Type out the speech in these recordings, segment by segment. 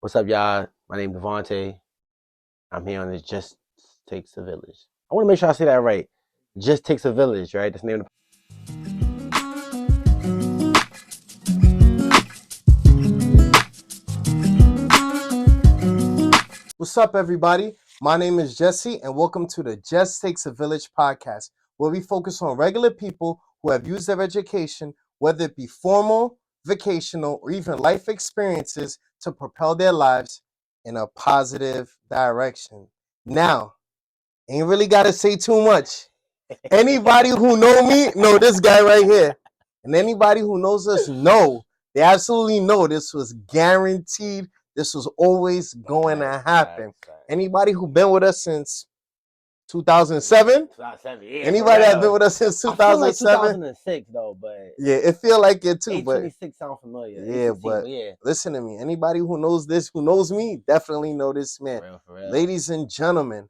What's up, y'all? My name is Davante. I'm here on the Just Takes a Village. I want to make sure I say that right. Just Takes a Village, right? That's the name of What's up, everybody? My name is Jesse, and welcome to the Jess Takes a Village podcast, where we focus on regular people who have used their education, whether it be formal, vocational, or even life experiences, to propel their lives in a positive direction. Now, ain't really got to say too much. Anybody who know me know this guy right here, and anybody who knows us know they absolutely know this was guaranteed. This was always going to happen. Anybody who been with us since 2007? 2007. Yeah, Anybody that's been with us since I feel like 2007? 2006 though, but Yeah, it feel like it too. But 826 sound familiar. yeah, 816, but yeah. listen to me. Anybody who knows this, who knows me, definitely know this man. For real. Ladies and gentlemen,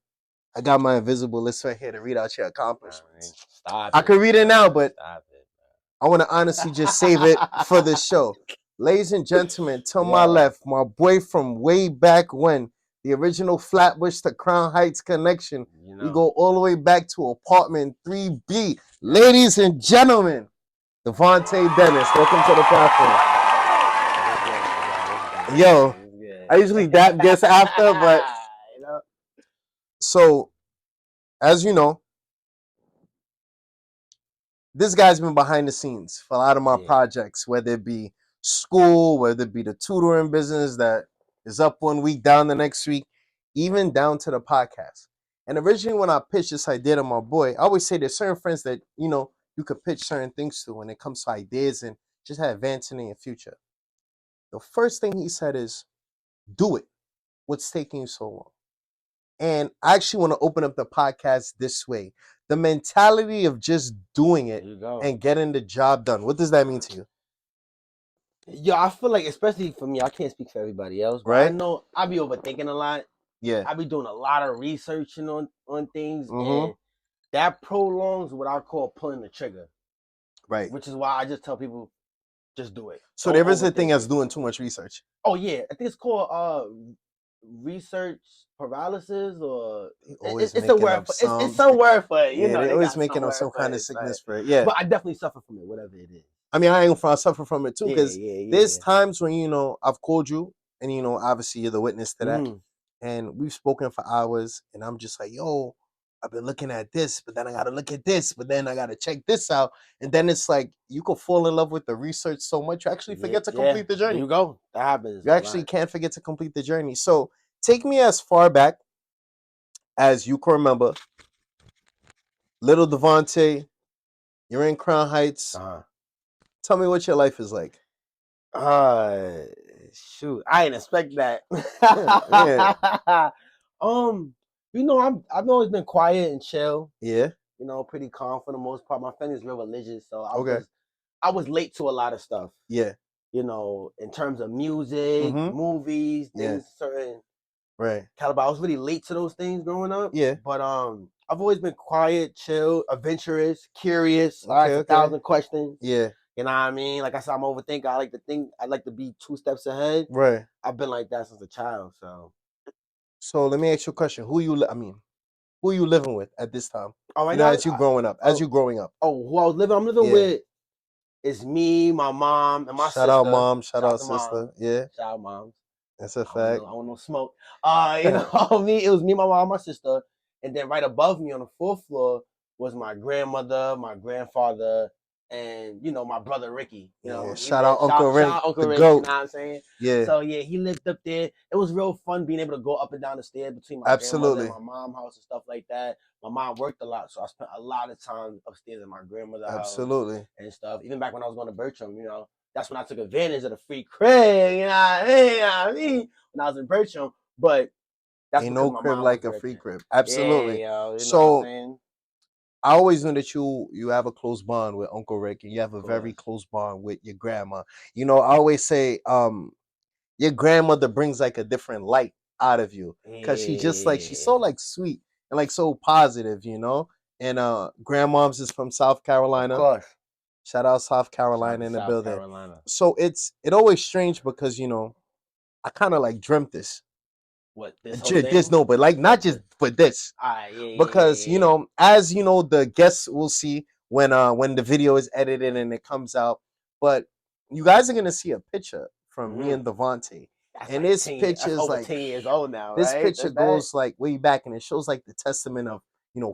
I got my invisible list right here to read out your accomplishments. Stop I it. could read it now, but Stop it. I want to honestly just save it for the show. Ladies and gentlemen, to my left, my boy from way back when, the original Flatbush to Crown Heights connection. You know. We go all the way back to apartment 3B. Ladies and gentlemen, Davante Dennis, welcome to the platform. Yo, I usually dap guests after, but you know. So, as you know, this guy's been behind the scenes for a lot of my projects, whether it be school, whether it be the tutoring business that is up 1 week, down the next week, even down to the podcast. And originally, when I pitched this idea to my boy, I always say there's certain friends that, you could pitch certain things to when it comes to ideas and just have advancing in your future. The first thing he said is, do it. What's taking you so long? And I actually want to open up the podcast this way. The mentality of just doing it and getting the job done. What does that mean to you? Yo, I feel like, especially for me, I can't speak for everybody else, but I know I be overthinking a lot. Yeah. I be doing a lot of researching on things, and that prolongs what I call pulling the trigger. Right. Which is why I just tell people, just do it. So there is a thing as doing too much research. Oh yeah, I think it's called research paralysis, or it's a word for it's some word for it. You know, they're always making up some kind of sickness for it. Yeah. But I definitely suffer from it, whatever it is. I mean, I suffer from it too, because there's times when, I've called you and, obviously you're the witness to that. And we've spoken for hours and I'm just like, yo, I've been looking at this, but then I got to look at this, but then I got to check this out. And then it's like, you could fall in love with the research so much, you actually forget to complete the journey. There you go. That happens. You actually can't forget to complete the journey. So take me as far back as you can remember. Little Davante, you're in Crown Heights. Tell me what your life is like. Shoot, I didn't expect that. I've always been quiet and chill. Yeah. Pretty calm for the most part. My family's real religious, so I was late to a lot of stuff. Yeah. In terms of music, movies, things certain caliber. I was really late to those things growing up. Yeah. But I've always been quiet, chill, adventurous, curious. I ask 1,000 questions. Yeah. You know what I mean? Like I said, I'm overthinker. I like to think. I like to be 2 steps ahead. Right. I've been like that since a child. So let me ask you a question. Who you living with at this time? Oh, right now, as you growing up. Oh, who I was living? I'm living with. It's me, my mom, and my sister. Shout out mom. Shout out sister. Mom. Yeah. Shout out moms. That's a fact. I want no smoke. It was me, my mom, my sister, and then right above me on the 4th floor was my grandmother, my grandfather, and my brother Ricky. Shout out Uncle Rick, Uncle the Rick. GOAT. You know what I'm saying? Yeah. So yeah, he lived up there. It was real fun being able to go up and down the stairs between my grandmother and my mom's house and stuff like that. My mom worked a lot, so I spent a lot of time upstairs in my grandmother's house. Absolutely. And stuff. Even back when I was going to Bertram, that's when I took advantage of the free crib. You know what I mean? When I was in Bertram, but that's ain't no crib like a free crib. Absolutely. Yeah, so I always knew that you have a close bond with Uncle Rick, and you have a very close bond with your grandma. I always say, your grandmother brings like a different light out of you, because she's so like sweet and like so positive, And grandmom's is from South Carolina. Of course. Shout out South Carolina in the building. So it always strange because I kind of like dreamt this. What, this whole thing? No, but like not just for this. Alright, yeah, Because yeah, yeah. as you know, the guests will see when the video is edited and it comes out. But you guys are gonna see a picture from me and Davante, That's and like this 10 years. picture That's is over like 10 years old now, this right? picture That's bad. goes like way back, and it shows like the testament of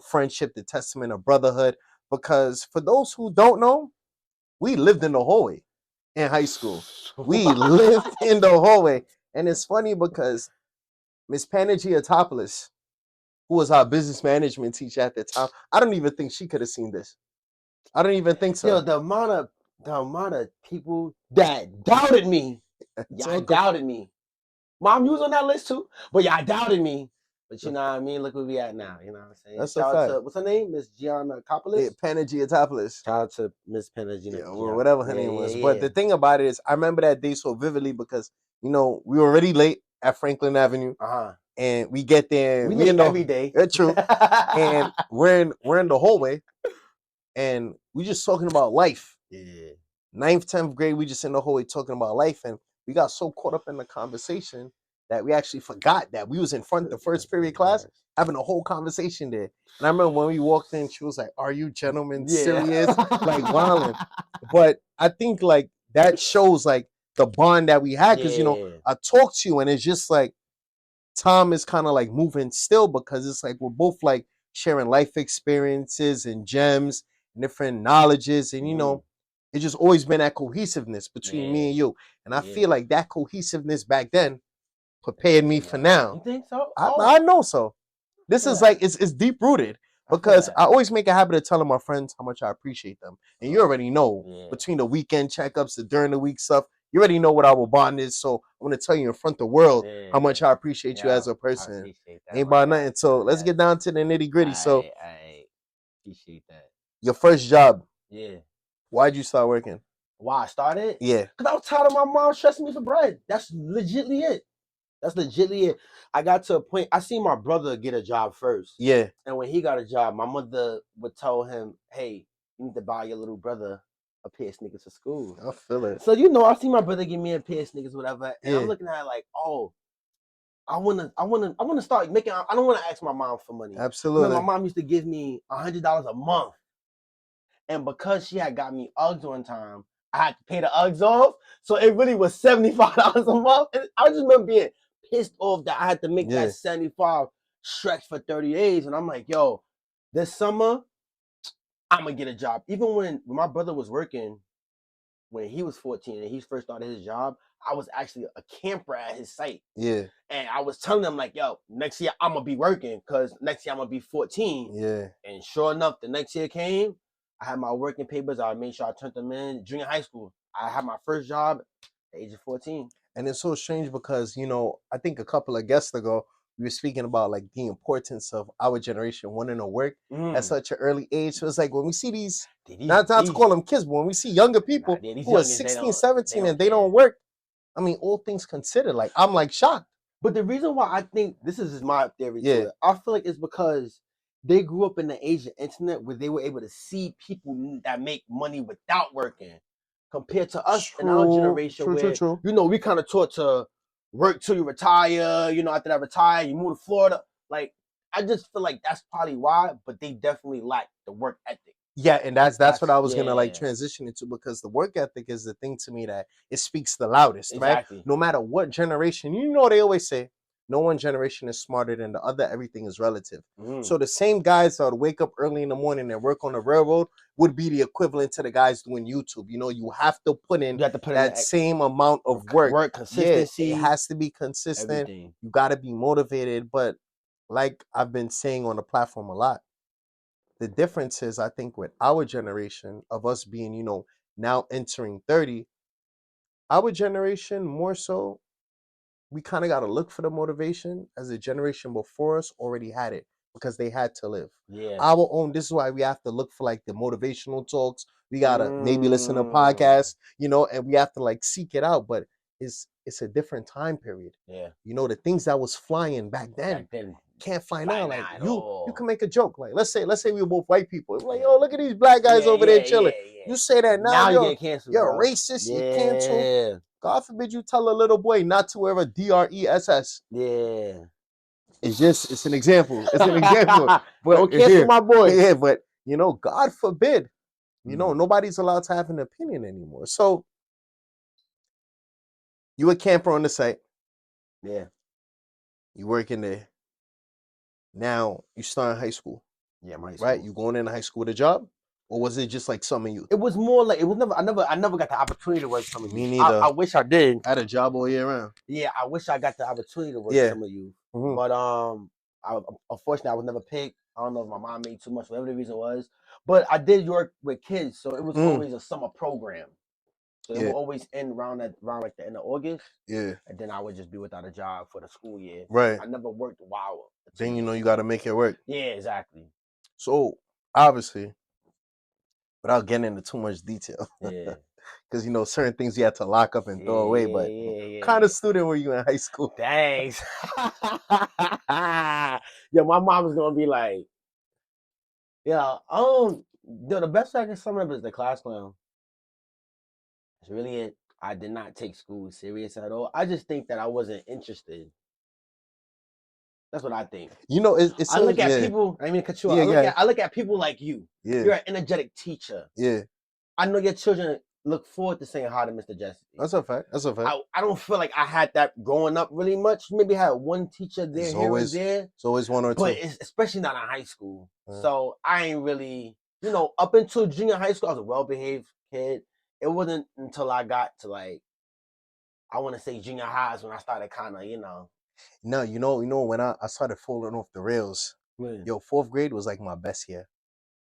friendship, the testament of brotherhood. Because for those who don't know, we lived in the hallway in high school. We lived in the hallway, and it's funny because Miss Panagiotopoulos, who was our business management teacher at the time, I don't even think she could have seen this. I don't even think so. Yo, the amount of people that doubted me. Y'all doubted me. Mom, you was on that list too, but y'all doubted me. But you know what I mean? Look where we at now. You know what I'm saying? That's Shout a out fact. to, what's her name? Miss Gianna Copolis? Yeah, Panagiotopoulos. Shout out to Miss Panagiotopoulos. Yeah, well, whatever her name was. But the thing about it is, I remember that day so vividly because we were already late at Franklin Avenue, and we get there. We late every day. True. And we're in the hallway, and we just talking about life. Yeah. 9th, 10th grade, we just in the hallway talking about life, and we got so caught up in the conversation that we actually forgot that we was in front of the first period class having a whole conversation there. And I remember when we walked in, she was like, "Are you gentlemen serious?" Like wilding. But I think like that shows like the bond that we had because I talk to you and it's just like time is kind of like moving still because it's like we're both like sharing life experiences and gems and different knowledges, and it's just always been that cohesiveness between me and you. And I feel like that cohesiveness back then prepared me for now. You think so? I know so. This is like it's deep rooted because I always make a habit of telling my friends how much I appreciate them. And you already know between the weekend checkups, the during the week stuff, you already know what our bond is. So I'm gonna tell you in front of the world how much I appreciate you as a person. Ain't about nothing. So let's get down to the nitty gritty. So I appreciate that. Your first job. Yeah. Why'd you start working? Why I started? Yeah. Because I was tired of my mom stressing me for bread. That's legitly it. I got to a point, I seen my brother get a job first. Yeah. And when he got a job, my mother would tell him, "Hey, you need to buy your little brother a pair of sneakers for school." I feel it. So I see my brother give me a pair of sneakers, whatever, and I'm looking at it like, oh, I wanna start making. I don't want to ask my mom for money. Absolutely. My mom used to give me $100 a month, and because she had got me Uggs one time, I had to pay the Uggs off, so it really was $75 a month. And I just remember being pissed off that I had to make that 75 stretch for 30 days, and I'm like, yo, this summer I'm gonna get a job. Even when my brother was working, when he was 14 and he first started his job, I was actually a camper at his site. Yeah. And I was telling them like, yo, next year I'm gonna be working because next year I'm gonna be 14. Yeah. And sure enough, the next year came. I had my working papers. I made sure I turned them in. Junior high school, I had my first job at the age of 14. And it's so strange because I think a couple of guests ago we were speaking about like the importance of our generation wanting to work at such an early age. So it's like when we see these not to call them kids, but when we see younger people who are 16, 17 and they don't work, I mean, all things considered, like I'm like shocked. But the reason why I think this is my theory to it, I feel like it's because they grew up in the age of internet where they were able to see people that make money without working, compared to us in our generation where we kind of taught to work till you retire. After that retire, you move to Florida. Like, I just feel like that's probably why. But they definitely lack the work ethic. Yeah, and that's what I was gonna like transition into, because the work ethic is the thing to me that it speaks the loudest, Exactly. right? No matter what generation, they always say, no one generation is smarter than the other. Everything is relative. So the same guys that would wake up early in the morning and work on the railroad would be the equivalent to the guys doing YouTube. You have to put in that same amount of work. Consistency. Yeah, it has to be consistent. Everything. You got to be motivated. But like I've been saying on the platform a lot, the difference is, I think, with our generation of us being, now entering 30, our generation more so, we kind of got to look for the motivation as the generation before us already had it because they had to live. Yeah. Our own, this is why we have to look for like the motivational talks. We got to maybe listen to podcasts, and we have to like seek it out. But it's a different time period. Yeah. The things that was flying back then can't fly now. Like you can make a joke. Like let's say we were both white people. It's like, yo, look at these black guys over there chilling. You say that now, you get canceled. You're a racist. You're canceled. God forbid you tell a little boy not to wear a DRESS. Yeah. It's an example. It's an example. But Don't cancel my boy. yeah, but God forbid, Mhm. nobody's allowed to have an opinion anymore. So you a camper on the site, Yeah. you working there. Now you start in high school, Yeah, my right? school. You going into high school with a job? Or was it just like summer youth? It was more like it was never. I never got the opportunity to work summer Me youth. neither. I wish I did. I had a job all year round. Yeah, I wish I got the opportunity to work Yeah. summer youth. Mhm. But unfortunately, I was never picked. I don't know if my mom made too much, whatever the reason was. But I did work with kids, so it was always a summer program. So it Yeah. would always end around like the end of August, Yeah. and then I would just be without a job for the school year. Right. I never worked while. Then you got to make it work. Yeah, exactly. So obviously, without getting into too much detail, Yeah. because certain things you had to lock up and throw away. But Yeah. kind of student were you in high school? Thanks. Yeah, my mom was gonna be like, yeah, the best I can sum it up is the class clown. That's really it. I did not take school serious at all. I just think that I wasn't interested. That's what I think. It's I so look at people. I mean, cut you off. Yeah, I look at people like you. yeah, You're an energetic teacher. yeah. I know your children look forward to saying hi to Mr. Jess. That's a fact. That's a fact. I don't feel like I had that growing up really much. Maybe I had one teacher there, It's here always- and there. It's always one or But two. it's especially not in high school. Yeah. So I ain't really, up until junior high school, I was a well-behaved kid. It wasn't until I got to I want to say junior highs when I started kind of, No, when I started falling off the rails, fourth grade was like my best year.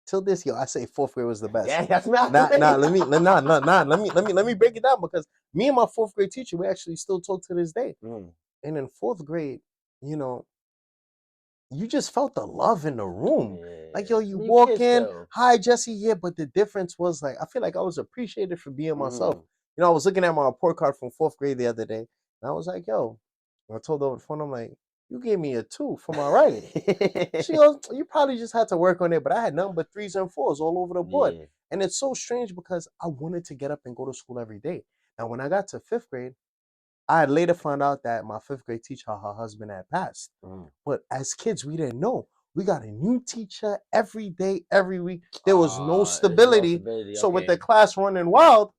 Till this year, I say fourth grade was the best. Yeah, that's not. Let me break it down, because me and my fourth grade teacher, we actually still talk to this day. And in fourth grade, you just felt the love in the room. Yeah. Like, you walk in, hi Jesse, yeah. But the difference was, like, I feel like I was appreciated for being myself. I was looking at my report card from fourth grade the other day, and I was like, yo, I told her over the phone, I'm like, you gave me a 2 for my writing. She goes, you probably just had to work on it, but I had nothing but 3s and 4s all over the board. Yeah. And it's so strange because I wanted to get up and go to school every day. And when I got to 5th grade, I had later found out that my 5th grade teacher, her husband had passed. But as kids, we didn't know. We got a new teacher every day, every week. There was no stability. So with the class running wild,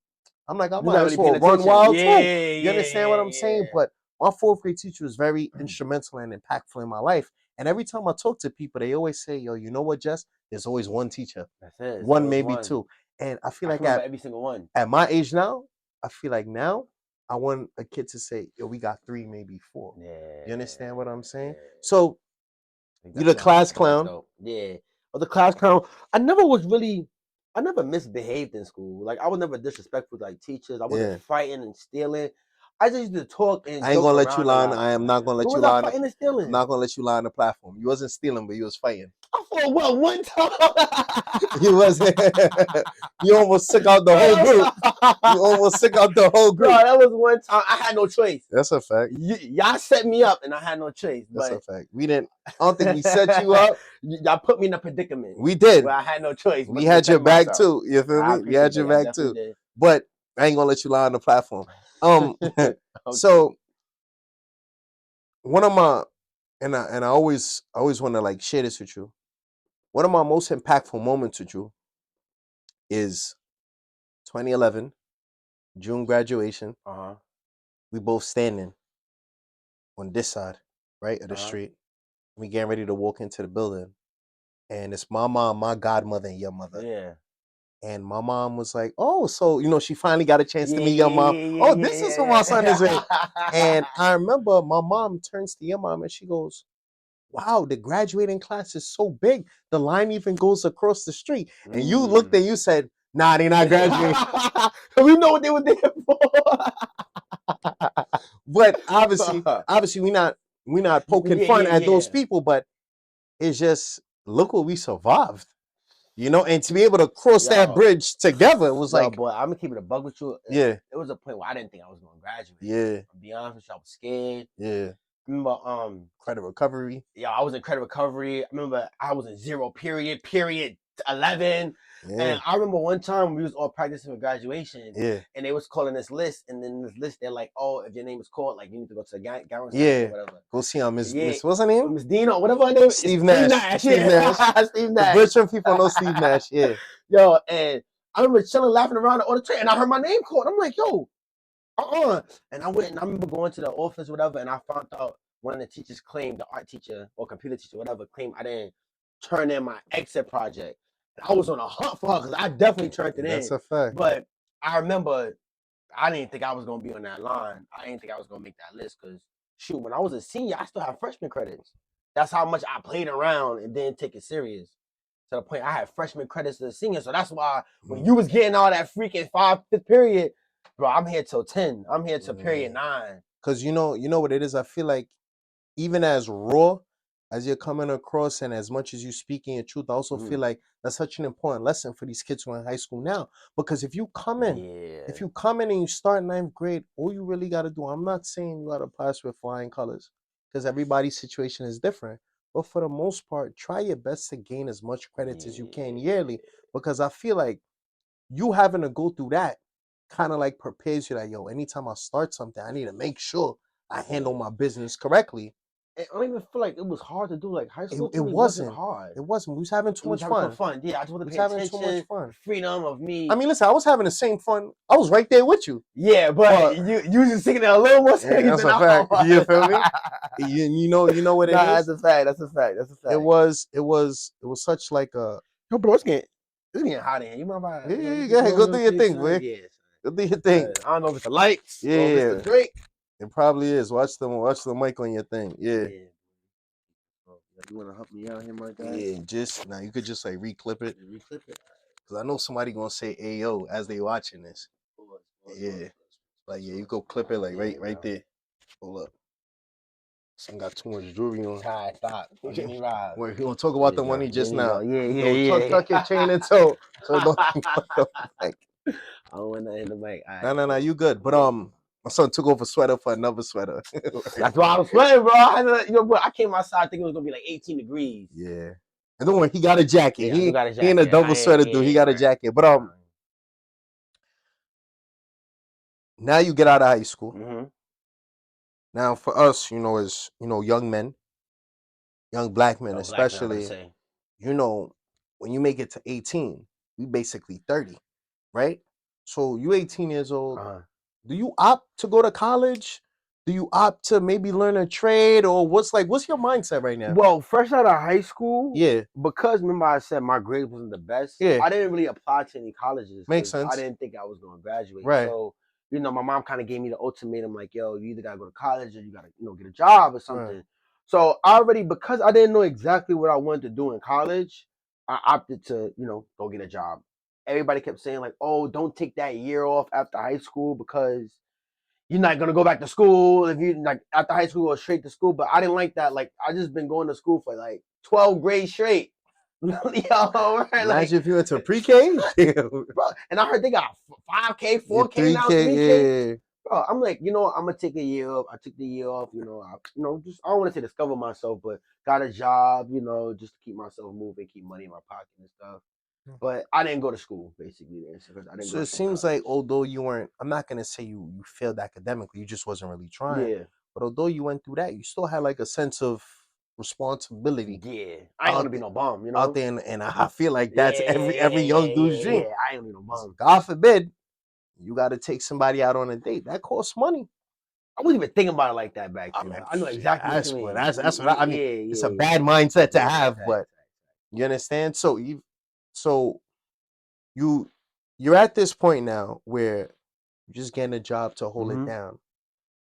I'm like, I might as well run wild too. You understand what I'm saying? But my 4th grade teacher was very instrumental and impactful in my life. And every time I talk to people, they always say, yo, you know what, Jess? There's always one teacher. That's it. One, maybe 2. And I feel like every single one. At my age now, I feel like now I want a kid to say, yo, we got 3, maybe 4. Yeah. You understand what I'm saying? Yeah. So you're the class clown. Yeah. Or the class clown. I never misbehaved in school. Like, I was never disrespectful to teachers. I wasn't fighting and stealing. I just used to talk and I ain't gonna joke let you around lie. I am not gonna let you was lie. I fighting and stealing? I'm not gonna let you lie on the platform. You wasn't stealing, but you was fighting. I fought well one time. You wasn't. You almost took out the whole group. You almost took out the whole group. Bro, that was one time. I had no choice. That's a fact. Y'all set me up, and I had no choice. That's a fact. We didn't. I don't think we set you up. Y'all put me in a predicament. We did. Where I had no choice. We had your back too. You feel me? We had your back too. Did. But I ain't gonna let you lie on the platform. Okay. So one of my and I always want to share this with you. One of my most impactful moments with you is 2011 June graduation. We both standing on this side, right, of the street. We getting ready to walk into the building, and it's my mom, my godmother, and your mother. Yeah. And my mom was like, "Oh, so she finally got a chance to meet your mom. This is who my son is with." And I remember my mom turns to your mom and she goes, "Wow, the graduating class is so big. The line even goes across the street." And you looked and you said, "Nah, they're not graduating." We know what they were there for. But obviously, we not poking fun at those people. But it's just, look what we survived. And to be able to cross that bridge together was like, boy, I'm gonna keep it a bug with you. Yeah. There was a point where I didn't think I was gonna graduate. Yeah. To be honest with you, I was scared. Yeah. Remember, credit recovery. Yeah, I was in credit recovery. I remember I was in 0 period. 11. Yeah. And I remember one time we was all practicing for graduation. Yeah. And they was calling this list. And then this list, they're like, oh, if your name is called, like you need to go to the gown section Yeah. or whatever. Go see Miss Yeah. Miss, what's her name? Miss Dina, whatever her name is. Steve Nash. Steve Nash. Steve Steve The Nash. Bridgeton people know Steve Nash. Yeah. Yo, and I remember chilling, laughing around the auditorium, and I heard my name called. I'm like, yo, And I went and I remember going to the office, whatever, and I found out one of the teachers claimed, the art teacher or computer teacher, whatever, claimed I didn't turn in my exit project. And I was on a hunt for her because I definitely turned it That's in. a fact. But I remember I didn't think I was going to be on that line. I didn't think I was going to make that list because, shoot, when I was a senior, I still have freshman credits. That's how much I played around and didn't take it serious. To the point I had freshman credits as a senior. So that's why when you was getting all that freaking 5th period, bro, I'm here till 10. I'm here till period 9. Because you know what it is? I feel like even as raw as you're coming across and as much as you speaking your truth, I also feel like that's such an important lesson for these kids who are in high school now. Because if you come in and you start 9th grade, all you really got to do, I'm not saying you got to pass with flying colors because everybody's situation is different. But for the most part, try your best to gain as much credits as you can yearly. Because I feel like you having to go through that kind of like prepares you that, yo, anytime I start something, I need to make sure I handle my business correctly. I don't even feel like it was hard to do. Like high school It wasn't hard. It wasn't. We was having too much fun. Yeah, I just wanted to We was pay having attention. too much fun. Freedom of me. I mean, listen, I was having the same fun. I was right there with you. Yeah, but you just singing it a little more serious that's a fact. You feel me? you know what it is? That's a fact. That's a fact. It was such like a. Yo, bro, it's getting hot in here. You mind if I? Yeah, go ahead, go do your thing, boy. Yeah. Go do your thing. I don't know if it's the lights. Yeah, or if it's the drink. It probably is. Watch the mic on your thing. Yeah. You want to help me out here, my guy? Yeah, just now you could just like reclip it. Because I know somebody gonna say "Ayo" as they watching this. Yeah, like you go clip it like right there. Hold up. Some got too much jewelry on. Alright, stop. We're gonna talk about the money just now. Yeah. Tuck your chain and toe. So don't the mic. I don't want to in the mic. No, you good. But my son took off a sweater for another sweater. That's why I was sweating, bro. I came outside thinking it was gonna be like 18 degrees. Yeah. And don't worry, he got a jacket. Yeah, he got a jacket. ain't a double sweater dude. He got a jacket. But now you get out of high school. Mm-hmm. Now for us, as young men, young black men especially, when you make it to 18, we basically 30, right? So you 18 years old. Do you opt to go to college? Do you opt to maybe learn a trade, or what's your mindset right now? Well, fresh out of high school, yeah, because remember I said my grades wasn't the best. Yeah, I didn't really apply to any colleges. Makes sense. I didn't think I was going to graduate. Right. So my mom kind of gave me the ultimatum, like, yo, you either gotta go to college or you gotta get a job or something. Right. So because I didn't know exactly what I wanted to do in college, I opted to go get a job. Everybody kept saying like, oh, don't take that year off after high school because you're not gonna go back to school if you like after high school go straight to school. But I didn't like that. Like I just been going to school for like 12 grades straight. Yo, right? Imagine if you went to pre-K. Bro, and I heard they got 5K, 4K now, 3K. Yeah. Bro, I'm like, I'm gonna take a year off. I took the year off. Just I don't want to say discover myself, but got a job. Just to keep myself moving, keep money in my pocket and stuff. But I didn't go to school, basically. So it seems like although you weren't, I'm not going to say you failed academically, you just wasn't really trying. Yeah. But although you went through that, you still had like a sense of responsibility. Yeah. I ain't want to be no bum, Out there, and I feel like that's every young dude's dream. Yeah, I ain't want to be no bum. God forbid, you got to take somebody out on a date. That costs money. I wasn't even thinking about it like that back then. I know exactly what you mean. That's what I mean. It's a bad mindset to have, but you understand? So you're at this point now where you're just getting a job to hold it down.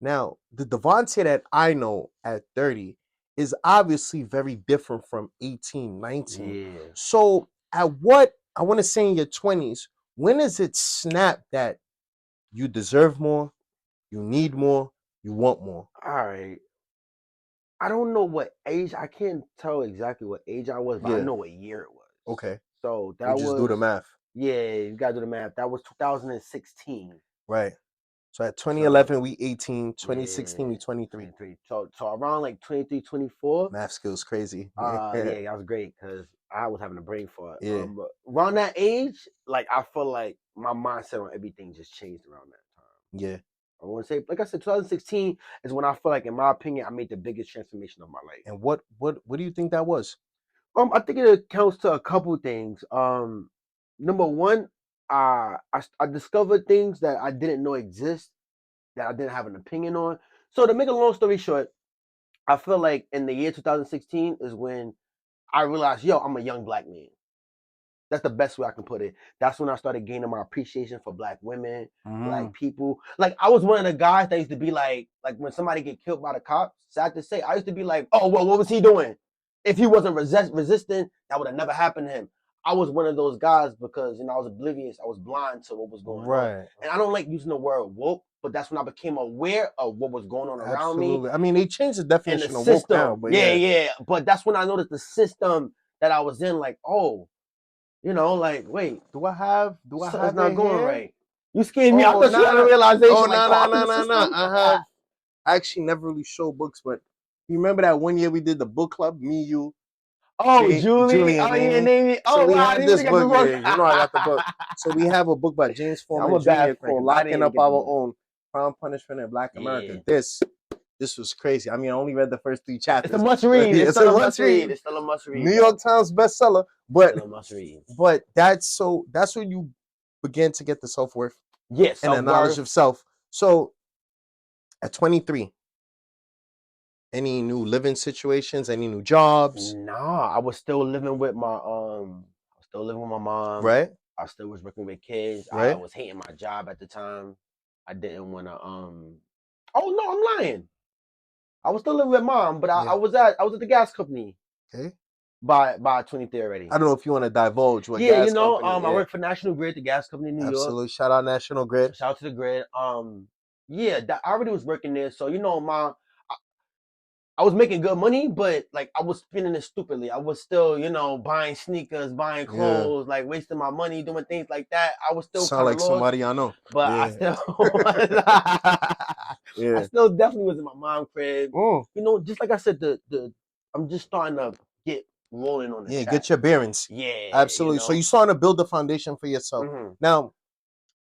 Now, the Davante that I know at 30 is obviously very different from 18, 19. Yeah. So at what, I want to say in your 20s, when does it snap that you deserve more, you need more, you want more? All right. I don't know what age. I can't tell exactly what age I was, but I know what year it was. Okay. So that was... just do the math. Yeah, you got to do the math. That was 2016. Right. So at 2011, we 18. 2016, we 23. So around like 23, 24. Math skills crazy. Yeah, that was great because I was having a brain fart. Yeah. But around that age, like I feel like my mindset on everything just changed around that time. Yeah. I want to say, like I said, 2016 is when I feel like, in my opinion, I made the biggest transformation of my life. And what do you think that was? I think it accounts to a couple things. Number one, I discovered things that I didn't know exist, that I didn't have an opinion on. So to make a long story short, I feel like in the year 2016 is when I realized, yo, I'm a young black man. That's the best way I can put it. That's when I started gaining my appreciation for black women, black people. Like I was one of the guys that used to be like when somebody get killed by the cops, sad to say, I used to be like, oh, well, what was he doing? If he wasn't resisting, that would have never happened to him. I was one of those guys because, I was oblivious. I was blind to what was going on. And I don't like using the word woke, but that's when I became aware of what was going on around me. I mean, they changed the And the definition of woke system. now, but yeah. But that's when I noticed the system that I was in, like, oh, like, wait, something's not it going here? right. You scared me. I thought you had a realization. I actually never really show books, but you remember that one year we did the book club, me, you, Oh, Julie. and Oh, yeah, Amy. Amy. So Oh, we wow. I have didn't this even get the book. book. Yeah, I got the book. So we have a book by James I'm Foreman a bad Jr. friend, called 'cause I Locking didn't Up get the Our book. Own: Crime, Punishment, in Black America. Yeah. This was crazy. I mean, I only read the first 3 It's chapters. a must read. Yeah, It's still a must read. It's still a must read. New York Times bestseller, but Still a must read. but that's when you begin to get the self-worth Yes, and the knowledge of self. So at 23, any new living situations, any new jobs? Nah, I was still living with my mom. Right? I still was working with kids. I Right? was hating my job at the time. I didn't want to oh no, I'm lying. I was still living with mom, but I Yeah. was at the gas company Okay. by 23 already. I don't know if you want to divulge what Yeah, gas company. I work for National Grid, the gas company in New York. Absolutely. Shout out National Grid. Shout out to the grid. Yeah, I already was working there, so I was making good money, but like I was spending it stupidly. I was still, buying sneakers, buying clothes, like wasting my money doing things like that. I was still Sound kind of like lost, somebody I know. but I Yeah. still, I still definitely was in my mom's crib. Just like I said, I'm just starting to get rolling on the track. Get your bearings. Yeah, Absolutely. So you're starting to build the foundation for yourself. Mhm. Now,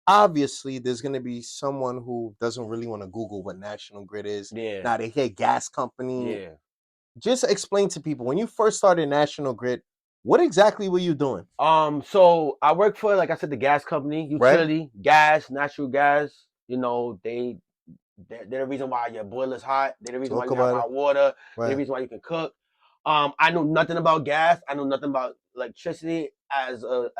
obviously, there's going to be someone who doesn't really want to Google what National Grid is. Yeah. Now, they hear gas company. Yeah. Just explain to people, when you first started National Grid, what exactly were you doing? So I work for, like I said, the gas company, utility, gas, natural gas. They're the reason why your boiler's hot. They're the reason why you have hot water. They're the reason why you can cook. I know nothing about gas. I know nothing about electricity as a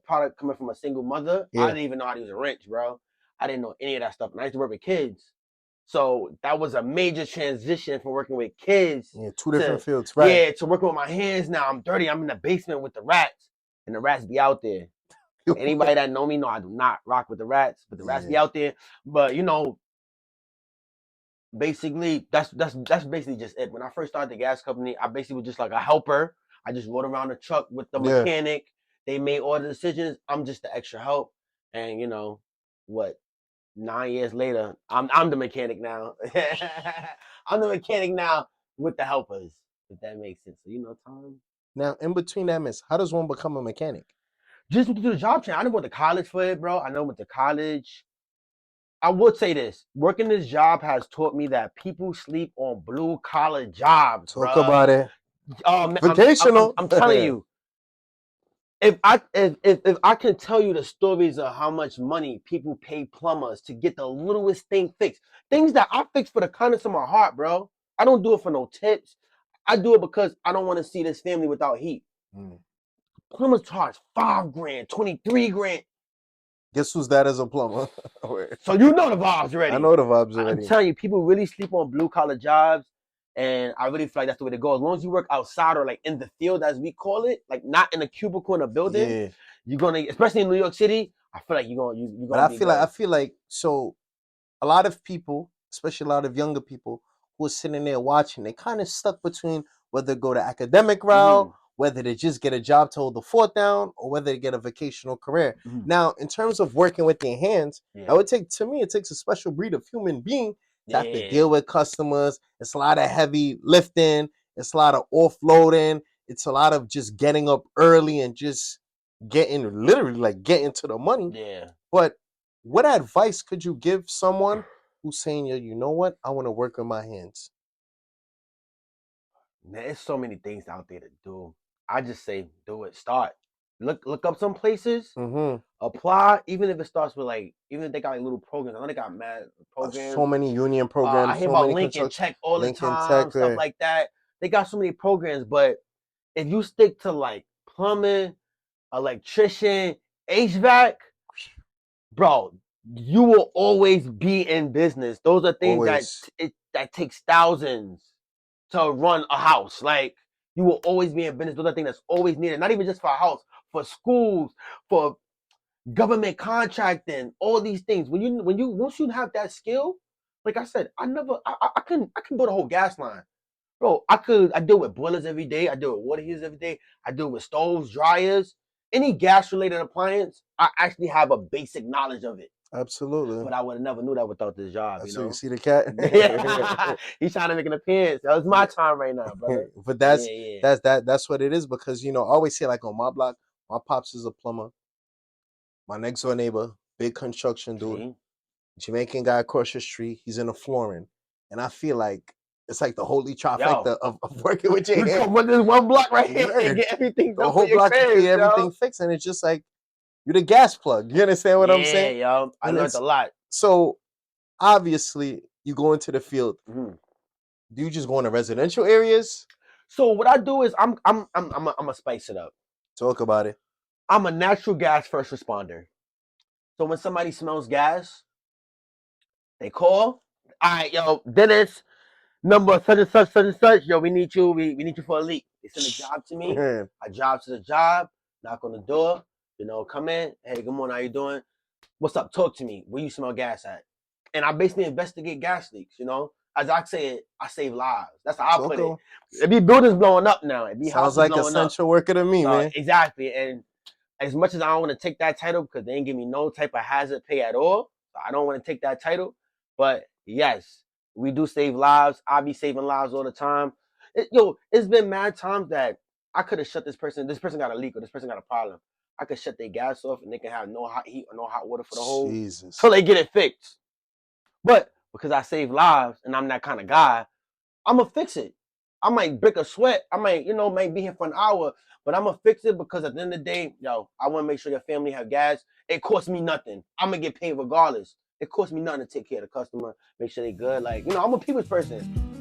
product coming from a single mother. I didn't even know how to use a wrench, bro. I didn't know any of that stuff. And I used to work with kids. So that was a major transition from working with kids. Yeah, 2 different fields, right? Yeah, to working with my hands now. I'm dirty. I'm in the basement with the rats. And the rats be out there. Anybody that know me know I do not rock with the rats, but the rats be out there. But basically that's basically just it. When I first started the gas company, I basically was just like a helper. I just rode around the truck with the mechanic. They made all the decisions. I'm just the extra help. And 9 years later, I'm the mechanic now. I'm the mechanic now with the helpers, if that makes sense. So Tom. Now, in between that, miss, how does one become a mechanic? Just to do the job training. I never went to college for it, bro. I never went to college. I would say this: working this job has taught me that people sleep on blue collar jobs. Talk about it. Vocational. I'm telling you, if I can tell you the stories of how much money people pay plumbers to get the littlest thing fixed, things that I fix for the kindness of my heart, bro. I don't do it for no tips. I do it because I don't want to see this family without heat. Plumbers charge $5,000, $23,000. Guess who's that as a plumber? So you know the vibes already. I know the vibes already. I'm telling you, people really sleep on blue collar jobs, and I really feel like that's the way to go. As long as you work outside or like in the field, as we call it, like not in a cubicle in a building, you're gonna, especially in New York City. I feel like you're gonna. But I feel like so. A lot of people, especially a lot of younger people, who are sitting there watching, they kind of stuck between whether to go the academic route, whether to just get a job to hold the fort down, or whether to get a vocational career. Now, in terms of working with your hands, it takes a special breed of human being to have to deal with customers. It's a lot of heavy lifting. It's a lot of offloading. it's a lot of just getting up early and just getting getting to the money. Yeah. But what advice could you give someone who's saying, "Yo, you know what? I want to work with my hands." Man, there's so many things out there to do. I just say do it. Start. Look up some places. Mm-hmm. Apply, even if it starts with even if they got little programs. I know they got mad So programs. many union I programs, hear so about many Lincoln construction, Tech all the Lincoln time, Tech. stuff like that. They got so many programs, but if you stick to plumbing, electrician, HVAC, bro, you will always be in business. Those are things Always. that takes thousands to run a house. Like you will always be in business. Those are things that's always needed. Not even just for a house, for schools, for government contracting, all these things. Once you have that skill, like I said, I couldn't build a whole gas line. Bro, I deal with boilers every day. I deal with water heaters every day. I deal with stoves, dryers, any gas related appliance. I actually have a basic knowledge of it. Absolutely. But I would have never knew that without this job, So you see the cat? Yeah. He's trying to make an appearance. That was my time right now, brother. But Yeah. that's what it is, because I always say, like, on my block, my pops is a plumber. My next door neighbor, big construction dude, See? Jamaican guy across the street, he's in the flooring. And I feel like it's like the holy Yo, trifecta of working with your you hands. come with this one block right here and Word. get everything The done for whole your block can crib, get everything yo. fixed, and it's just like you're the gas plug. You understand what I'm saying? Yo. I And learned a it's lot. so obviously you go into the field. Mhm. Do you just go into residential areas? So what I do is I'm a spice it up. Talk about it. I'm a natural gas first responder. So when somebody smells gas, they call. All right, yo, Dennis, number such and such. Yo, we need you. We need you for a leak. They send a job to me. I drive to the job, knock on the door. Come in. Hey, good morning. How you doing? What's up? Talk to me. Where you smell gas at? And I basically investigate gas leaks. As I say it, I save lives. That's how I put it. It be buildings blowing up now. It be Sounds houses like blowing up. essential worker to me, man. Exactly. And as much as I don't want to take that title because they ain't give me no type of hazard pay at all, so I don't want to take that title. But yes, we do save lives. I be saving lives all the time. It's been mad times that I could have shut this person. This person got a leak or this person got a problem. I could shut their gas off and they can have no hot heat or no hot water for the whole Jesus. till they get it fixed. But because I save lives and I'm that kind of guy, I'm gonna fix it. I might break a sweat. I might be here for an hour, but I'm gonna fix it because at the end of the day, I want to make sure your family have gas. It costs me nothing. I'm gonna get paid regardless. It costs me nothing to take care of the customer, make sure they good. I'm a people's person.